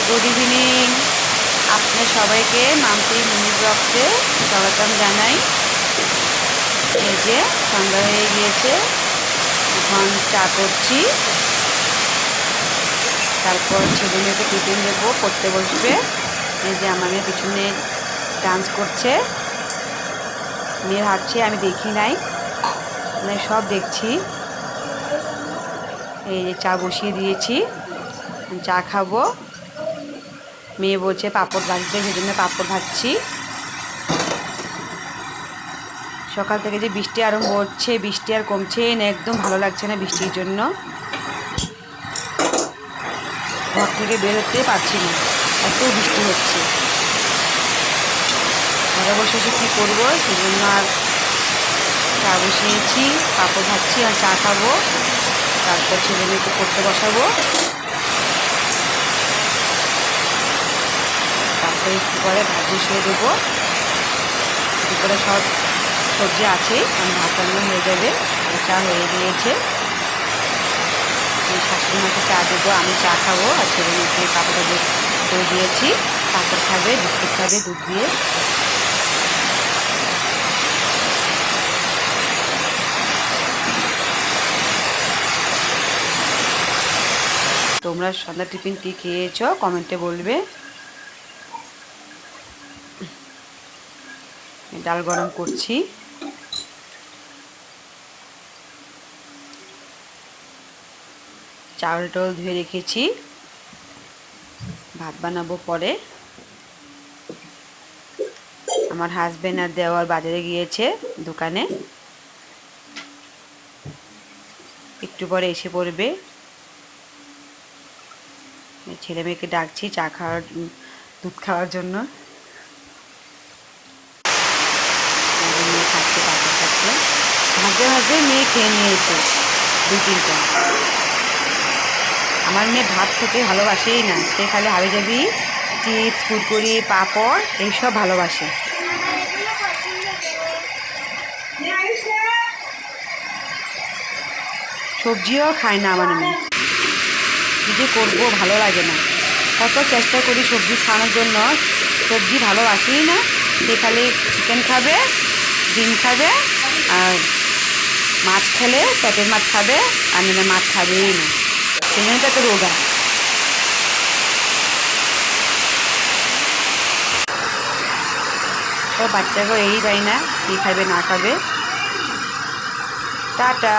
Good evening. আপনার সবাইকে Mampi mini ব্লগসে স্বাগতম জানাই। এই যে সন্ধ্যা হয়ে গিয়েছে, এখন চা করছি, তারপর ছেলে মেয়েকে টিফিন দেবো, পড়তে বসবে। এই যে আমার মেয়ে পিছনে ডান্স করছে, মেয়ে হাঁটছে, আমি দেখি নাই, মানে সব দেখছি। এই যে চা বসিয়ে দিয়েছি, চা খাবো। মেয়ে বলছে পাঁপড় ভাজতে, সেজন্য পাঁপড় ভাজছি। সকাল থেকে যে বৃষ্টি আরম্ভ হচ্ছে, বৃষ্টি আর কমছে না, একদম ভালো লাগছে না বৃষ্টির জন্য। ঘর থেকে বের হতে পারছি না, এত বৃষ্টি হচ্ছে। ঘরে বসে বসে কী করবো, সেজন্য আর চা বসিয়েছি, পাঁপড় ভাজছি আর চা খাবো, তারপর ছেলে মেয়েকে পড়তে বসাবো, তারপরে একটু পরে ভাত বসিয়ে দেবো। দুপুরে সব সবজি আছে, আমি ভাত রান্না হয়ে যাবে, চা হয়ে গিয়েছে। শাশুড়ি মাকে চা দেবো, আমি চা খাবো, আর ছেলে মেয়েকে পাপড় করে দিয়েছি, পাপড় খাবে, বিস্কুট খাবে দুধ দিয়ে। তোমরা সন্ধ্যা টিফিন কী খেয়েছো কমেন্টে বলবে। ডাল গরম করছি, চাউল টাউল ধুয়ে রেখেছি, ভাত বানাবো পরে। আমার হাজবেন্ড আর দেওয়ার বাজারে গিয়েছে দোকানে, একটু পরে এসে পড়বে। ছেলে মেয়েকে ডাকছি চা খাওয়ার, দুধ খাওয়ার জন্য। মেয়ে খাচ্ছে, পাপড় খাচ্ছে, ভাজতে ভাজতে মেয়ে খেয়ে নিয়েছে দুই তিনটা। আমার মেয়ে ভাত খেতে ভালোবাসেই না, সে খালি হাবিজাবি চিপস, কুরকুরি, পাঁপড় এইসব ভালোবাসে। সবজিও খায় না আমার মেয়ে, কী যে করবো, ভালো লাগে না। কত চেষ্টা করি সবজি খাওয়ানোর জন্য, সবজি ভালোবাসেই না, সে খালি চিকেন খাবে, ডিম খাবে, আর মাছ খেলে পেটের মাছ খাবে, আর নাহলে মাছ খাবেই না, সেই জন্য তো এত রোগা। সব বাচ্চাকেও এই তাই না, কী খাবে না খাবে। টাটা।